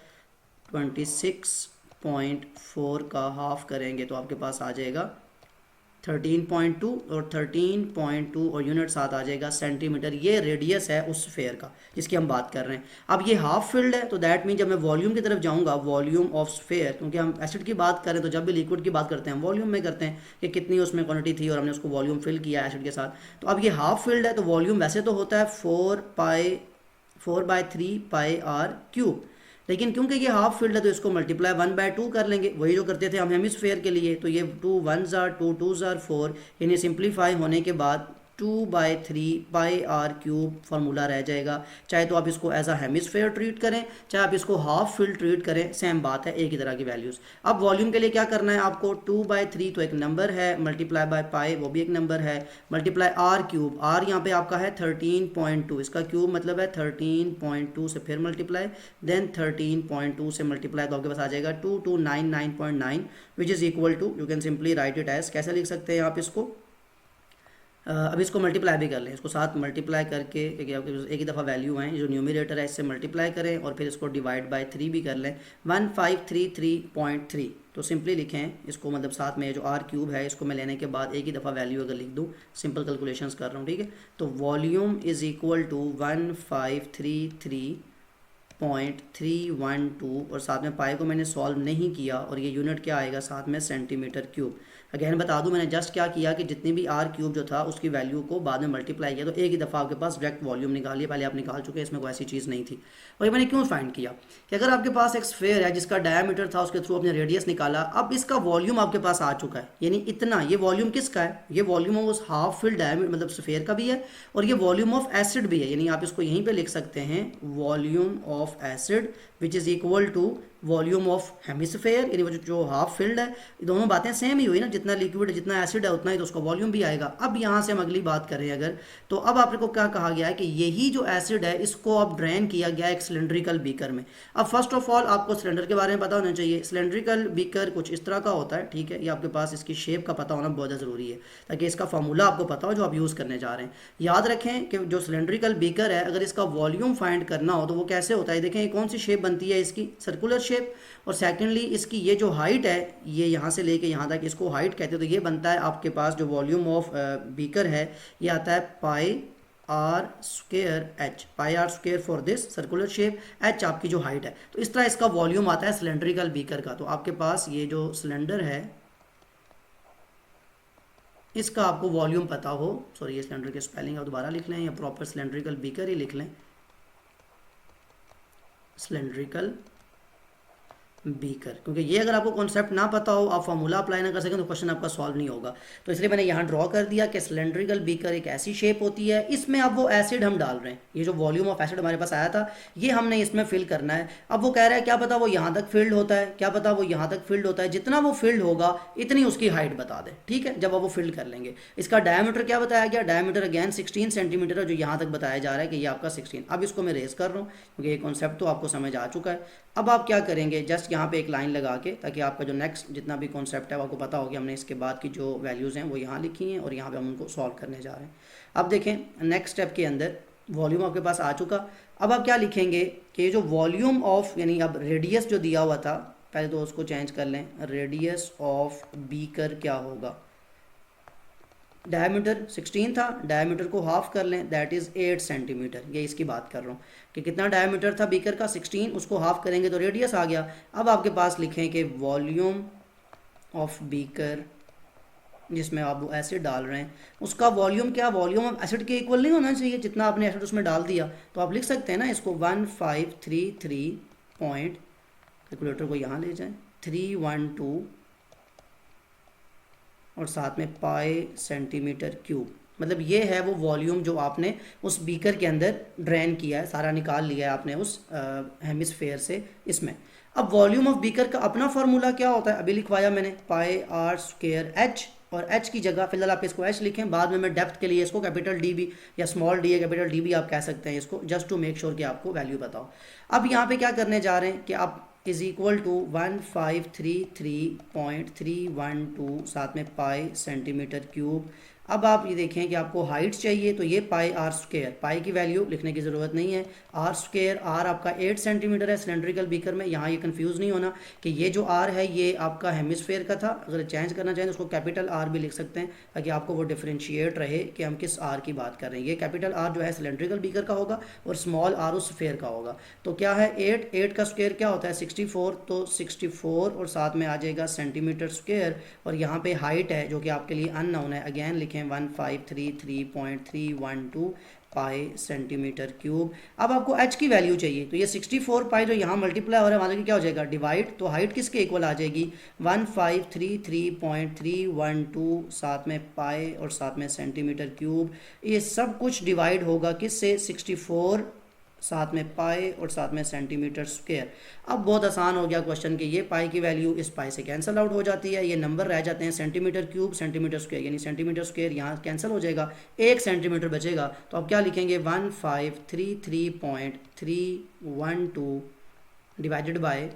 26.4 का हाफ करेंगे तो आपके पास आ जाएगा 13.2 और 13.2 और यूनिट साथ आ जाएगा सेंटीमीटर। ये रेडियस है उस स्फेयर का जिसकी हम बात कर रहे हैं। अब ये हाफ फील्ड है तो दैट मीन जब मैं वॉल्यूम की तरफ जाऊंगा, वॉल्यूम ऑफ स्फेयर, क्योंकि हम एसिड की बात करें तो जब भी लिक्विड की बात करते हैं वॉल्यूम में करते हैं कि कितनी उसमें क्वांटिटी थी और हमने उसको वॉल्यूम फिल किया एसिड के साथ। तो अब ये हाफ फील्ड है तो वॉल्यूम वैसे तो होता है 4/3 पाई आर क्यूब, लेकिन क्योंकि ये हाफ फील्ड है तो इसको मल्टीप्लाई 1/2 कर लेंगे, वही जो करते थे हम हेमिस्फेयर के लिए। तो ये 2 1s are 2 2s are 4, यानी सिंप्लीफाई होने के बाद 2/3 पाई आर क्यूब फार्मूला रह जाएगा। चाहे तो आप इसको एज अ हेमिस्फेयर ट्रीट करें, चाहे आप इसको हाफ फील्ड ट्रीट करें, सेम बात है, एक ही तरह की वैल्यूज़। अब वॉल्यूम के लिए क्या करना है आपको, 2/3 तो एक नंबर है, मल्टीप्लाई बाय पाई वो भी एक नंबर है, मल्टीप्लाई आर क्यूब, आर यहाँ पे आपका है 13.2, इसका क्यूब मतलब है 13.2 से फिर मल्टीप्लाई, देन 13.2 से मल्टीप्लाई तो आपके पास आ जाएगा 2299.9 which is equal to, you can simply write it as, कैसे लिख सकते हैं आप इसको, अब इसको मल्टीप्लाई भी कर लें, इसको साथ मल्टीप्लाई करके एक ही दफ़ा वैल्यू आए, जो न्यूमरेटर है इससे मल्टीप्लाई करें और फिर इसको डिवाइड बाय 3 भी कर लें, 1533.3। तो सिंपली लिखें इसको, मतलब साथ में जो आर क्यूब है इसको मैं लेने के बाद एक ही दफ़ा वैल्यू अगर लिख दूँ, सिंपल कैलकुलेशंस कर रहा हूँ, ठीक है। तो वॉल्यूम इज़ इक्वल टू 1533.312 और साथ में पाई को मैंने सॉल्व नहीं किया और ये यूनिट क्या आएगा साथ में सेंटीमीटर क्यूब। अगेन बता दूं मैंने जस्ट क्या किया कि जितनी भी आर क्यूब जो था उसकी वैल्यू को बाद में मल्टीप्लाई किया तो एक ही दफ़ा आपके पास डायरेक्ट वॉल्यूम निकालिए, पहले आप निकाल चुके हैं, इसमें कोई ऐसी चीज़ नहीं थी। और ये मैंने क्यों फाइंड किया कि अगर आपके पास एक स्फेयर है जिसका डायमीटर था उसके थ्रू अपने रेडियस निकाला, अब इसका वॉल्यूम आपके पास आ चुका है, यानी इतना, ये वॉल्यूम किसका है, ये वॉल्यूम ऑफ उस हाफ फिल्ड डायमीटर मतलब स्फेयर का भी है और ये वॉल्यूम ऑफ एसिड भी है, यानी आप इसको यहीं पे लिख सकते हैं volume of acid which is equal to volume of hemisphere, यानी वो जो हाफ फिल्ड है, दोनों बातें सेम ही हुई ना, जितना लिक्विड जितना एसिड है उतना ही तो उसका वॉल्यूम भी आएगा। अब यहाँ से हम अगली बात करें अगर, तो अब आपको क्या कहा गया है कि यही जो एसिड है इसको अब ड्रेन किया गया एक सिलेंड्रिकल बीकर में। अब फर्स्ट ऑफ ऑल आपको सिलेंडर के बारे में पता होना चाहिए, सिलेंड्रिकल बीकर कुछ इस तरह का होता है, ठीक है, ये आपके पास इसकी शेप का पता होना बहुत ज़रूरी है ताकि इसका फार्मूला आपको पता हो जो आप यूज़ करने जा रहे हैं। याद रखें कि जो सिलेंड्रिकल बीकर है अगर इसका वॉल्यूम फाइंड करना हो तो वो कैसे होता है, देखें कौन सी शेप बनती है इसकी, सर्कुलर शेप, और सेकेंडली इसकी ये जो हाइट है ये यहाँ से लेके यहाँ तक इसको हाइट कहते हैं, तो ये बनता है आपके पास जो वॉल्यूम ऑफ बीकर है ये आता है pi r square h, pi r square for this circular shape, h आपकी जो हाइट है, तो इस तरह इसका वॉल्यूम आता है सिलेंड्रिकल बीकर का। तो आपके पास ये जो सिलेंडर है इसका आपको वॉल्यूम पता हो, सॉरी ये सिलेंडर की स्पेलिंग आप दोबारा लिख लें या प्रॉपर सिलेंड्रिकल बीकर ही लिख लें, सिलेंड्रिकल बीकर, क्योंकि ये अगर आपको कॉन्सेप्ट ना पता हो, आप फार्मूला अप्लाई ना कर सकें तो क्वेश्चन आपका सॉल्व नहीं होगा। तो इसलिए मैंने यहाँ ड्रॉ कर दिया कि सिलेंड्रिकल बीकर एक ऐसी शेप होती है, इसमें अब वो एसिड हम डाल रहे हैं, ये जो वॉल्यूम ऑफ एसिड हमारे पास आया था ये हमने इसमें फिल करना है। अब वो कह रहा है क्या पता वो यहाँ तक फिल्ड होता है, क्या पता वो यहाँ तक फिल्ड होता है, जितना वो फिल्ड होगा इतनी उसकी हाइट बता दें, ठीक है, जब आप वो फिल्ड कर लेंगे। इसका डायमीटर क्या बताया गया, डायमीटर अगेन 16 सेंटीमीटर है, जो यहाँ तक बताया जा रहा है कि ये आपका 16। अब इसको मैं रेस कर रहा हूँ क्योंकि ये कॉन्सेप्ट तो आपको समझ आ चुका है। अब आप क्या करेंगे, जस्ट यहाँ पे एक लाइन लगा के, ताकि आपका जो नेक्स्ट जितना भी कॉन्सेप्ट है वो आपको पता हो कि हमने इसके बाद की जो वैल्यूज़ हैं वो यहाँ लिखी हैं और यहाँ पे हम उनको सॉल्व करने जा रहे हैं। अब देखें नेक्स्ट स्टेप के अंदर वॉल्यूम आपके पास आ चुका। अब आप क्या लिखेंगे कि जो वॉल्यूम ऑफ, यानी अब रेडियस जो दिया हुआ था, पहले तो उसको चेंज कर लें, रेडियस ऑफ बीकर क्या होगा, डायमीटर 16 था, डायमीटर को हाफ कर लें, दैट इज़ 8 सेंटीमीटर, ये इसकी बात कर रहा हूँ कि कितना डायमीटर था बीकर का 16, उसको हाफ करेंगे तो रेडियस आ गया। अब आपके पास लिखें कि वॉल्यूम ऑफ बीकर जिसमें आप वो एसिड डाल रहे हैं उसका वॉल्यूम क्या, वॉल्यूम ऑफ एसिड के इक्वल नहीं होना चाहिए जितना आपने एसिड उसमें डाल दिया, तो आप लिख सकते हैं ना इसको 1533 पॉइंट, कैलकुलेटर को यहाँ ले जाएं, 312 और साथ में पाई सेंटीमीटर क्यूब, मतलब ये है वो वॉल्यूम जो आपने उस बीकर के अंदर ड्रेन किया है, सारा निकाल लिया है आपने उस हेमिस्फेयर से इसमें। अब वॉल्यूम ऑफ बीकर का अपना फार्मूला क्या होता है, अभी लिखवाया मैंने, पाई आर स्क्वायर एच, और एच की जगह फिलहाल आप इसको एच लिखें, बाद में मैं डेप्थ के लिए इसको कैपिटल डी भी या स्मॉल डी या कैपिटल डी भी आप कह सकते हैं इसको, जस्ट टू मेक श्योर कि आपको वैल्यू बताओ। अब यहाँ पे क्या करने जा रहे हैं कि आप इज इक्वल टू 1533.312 साथ में पाई सेंटीमीटर क्यूब। अब आप ये देखें कि आपको हाइट चाहिए, तो ये पाई आर स्क्वायर, पाई की वैल्यू लिखने की ज़रूरत नहीं है, आर स्क्वायर, आर आपका 8 सेंटीमीटर है सिलेंड्रिकल बीकर में, यहाँ ये कंफ्यूज नहीं होना कि ये जो आर है ये आपका हेमिस्फेयर का था, अगर चेंज करना चाहें तो उसको कैपिटल आर भी लिख सकते हैं ताकि आपको वो डिफ्रेंशिएट रहे कि हम किस आर की बात कर रहे हैं। ये कैपिटल आर जो है सिलेंड्रिकल बीकर का होगा और स्मॉल आर उस स्फेयर का होगा। तो क्या है 8 का स्क्वायर क्या होता है 64, तो 64 और साथ में आ जाएगा सेंटीमीटर स्क्वायर, और यहाँ पे हाइट है जो कि आपके लिए अननोन है, अगेन लिखें 1533.312 पाई सेंटीमीटर क्यूब। अब आपको h की वैल्यू चाहिए, तो ये 64 पाई जो यहाँ मल्टीप्लाई हो रहा है वहाँ क्या हो जाएगा डिवाइड, तो हाइट किसके इक्वल आ जाएगी 1533.312 साथ में पाई और साथ में सेंटीमीटर क्यूब। ये सब कुछ डिवाइड होगा किससे 64 साथ में पाई और साथ में सेंटीमीटर स्क्वायर। अब बहुत आसान हो गया क्वेश्चन कि ये पाई की वैल्यू इस पाई से कैंसिल आउट हो जाती है, ये नंबर रह जाते हैं सेंटीमीटर क्यूब सेंटीमीटर स्क्वायर, यानी सेंटीमीटर स्क्वायर यहाँ कैंसिल हो जाएगा, 1 सेंटीमीटर बचेगा। तो आप क्या लिखेंगे 1533.312 डिवाइडेड बाय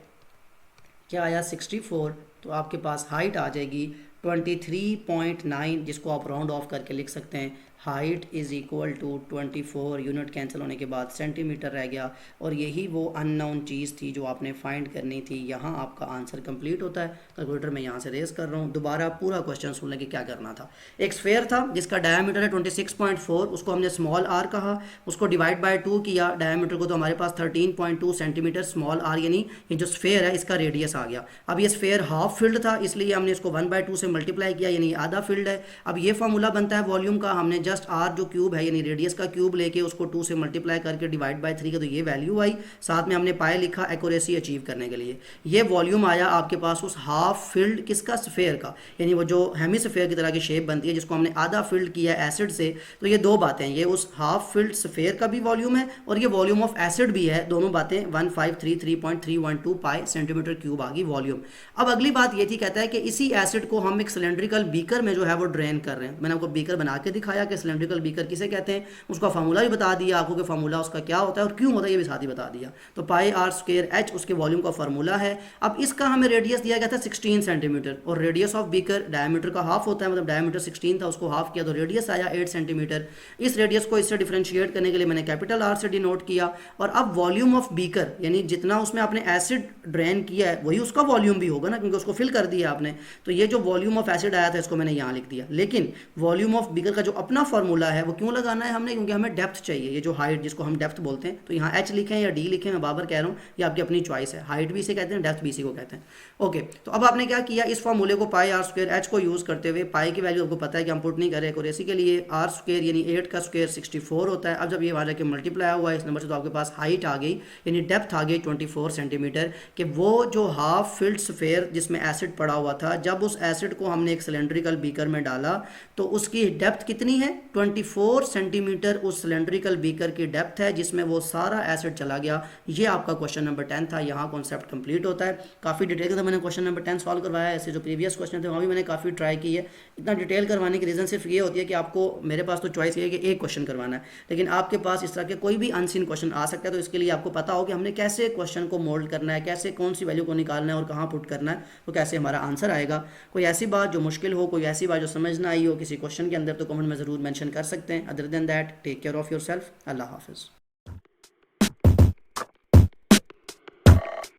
क्या आया 64, तो आपके पास हाइट आ जाएगी 23.9, जिसको आप राउंड ऑफ करके लिख सकते हैं height is equal to 24, unit cancel होने के बाद सेंटीमीटर रह गया, और यही वो अननोन चीज़ थी जो आपने फाइंड करनी थी। यहाँ आपका आंसर कंप्लीट होता है। कैलकुलेटर मैं यहाँ से रेस कर रहा हूँ, दोबारा पूरा क्वेश्चन सुन लें कि क्या करना था। एक स्फेयर था जिसका डायमीटर है 26.4, उसको हमने स्मॉल आर कहा, उसको डिवाइड बाय 2 किया डायमीटर को, तो हमारे पास 13.2 सेंटीमीटर स्मॉल आर, यानी ये जो स्फेयर है इसका रेडियस आ गया। अब ये स्फेयर हाफ फील्ड था इसलिए हमने इसको 1/2 से मल्टीप्लाई किया, यानी आधा फील्ड है। अब ये फार्मूला बनता है वॉल्यूम का, हमने जस्ट आर जो क्यूब है यानी रेडियस का क्यूब लेके उसको 2 से मल्टीप्लाई करके डिवाइड बाय 3 का, तो ये वैल्यू आई, साथ में हमने पाए लिखा एक्यूरेसी अचीव करने के लिए। ये वॉल्यूम आया आपके पास उस हाफ फिल्ड किसका स्फेयर का, यानी वो जो हेमिस्फेयर की तरह की शेप बनती है जिसको हमने आधा फिल्ड किया एसिड से। तो ये दो बातें, ये उस हाफ फिल्ड स्फेयर का भी वॉल्यूम है और ये वॉल्यूम ऑफ एसिड भी है, दोनों बातें 1533.312 पाई सेंटीमीटर क्यूब आ गई वॉल्यूम। अब अगली बात ये थी, कहता है कि इसी एसिड को हम एक सिलेंड्रिकल बीकर में जो है वो ड्रेन कर रहे हैं। मैंने आपको बीकर बना के दिखाया कि सिलेंड्रिकल बीकर किसे कहते हैं, उसका फार्मूला भी बता दिया आपको कि फार्मूला उसका क्या होता है और क्यों होता है ये भी साथ ही बता दिया। तो पाई आर स्क्वायर एच उसके वॉल्यूम का फार्मूला है। अब इसका हमें रेडियस दिया गया था 16 सेंटीमीटर, और रेडियस ऑफ बीकर डायमीटर का हाफ होता है, मतलब डायमीटर 16 था उसको हाफ किया तो रेडियस आया 8 सेंटीमीटर। इस रेडियस को इससे डिफरेंशिएट करने के लिए मैंने कैपिटल आर से डिनोट किया। और अब वॉल्यूम ऑफ बीकर यानी जितना उसमें आपने एसिड ड्रेन किया है वही उसका वॉल्यूम भी होगा ना, क्योंकि उसको फिल कर दिया आपने। तो ये जो वॉल्यूम ऑफ एसिड आया था इसको मैंने यहाँ लिख दिया। लेकिन वॉल्यूम ऑफ बीकर का जो अपना फार्मूला है वो क्यों लगाना है हमने, क्योंकि हमें डेप्थ चाहिए, ये जो हाइट जिसको हम डेप्थ बोलते हैं। तो यहाँ एच लिखें या डी लिखें, मैं बाबर कह रहा हूँ, ये आपकी अपनी चॉइस है। हाइट भी इसे कहते हैं, डेप्थ भी इसी को कहते हैं। ओके, तो अब आपने क्या किया, इस फार्मूले को पाई आर स्क्वायर एच को यूज़ करते हुए, पाई की वैल्यू आपको पता है कि हम पुट नहीं करें एक्यूरेसी के लिए, आर स्क्वायर यानी 8 का स्क्वायर 64 होता है। अब जब ये वाला के मल्टीप्लाई हुआ इस नंबर से तो आपके पास हाइट आ गई यानी डेप्थ आ गई 24 सेंटीमीटर, कि वो जो हाफ फिल्ड स्फेयर जिसमें एसिड पड़ा हुआ था, जब उस एसिड को हमने एक सिलेंड्रिकल बीकर में डाला तो उसकी डेप्थ कितनी है 24 सेंटीमीटर उस सिलेंड्रिकल बीकर की डेप्थ है जिसमें वो सारा एसिड चला गया। ये आपका क्वेश्चन नंबर 10 था। यहाँ कॉन्सेप्ट कंप्लीट होता है। काफ़ी डिटेल का मैंने क्वेश्चन नंबर 10 सॉल्व करवाया है। ऐसे जो प्रीवियस क्वेश्चन थे वहाँ भी मैंने काफ़ी ट्राई की है। इतना डिटेल करवाने की रीज़न सिर्फ ये होती है कि आपको, मेरे पास तो चॉइस ये है कि एक क्वेश्चन करवाना है, लेकिन आपके पास इस तरह के कोई भी अनसीन क्वेश्चन आ सकता है। तो इसके लिए आपको पता हो कि हमने कैसे क्वेश्चन को मोल्ड करना है, कैसे कौन सी वैल्यू को निकालना है और कहाँ पुट करना है, तो कैसे हमारा आंसर आएगा। कोई ऐसी बात जो मुश्किल हो, कोई ऐसी बात जो समझ ना आई हो किसी क्वेश्चन के अंदर, तो कमेंट में ज़रूर मेंशन कर सकते हैं। Other than that, take care of yourself. अल्लाह हाफिज़।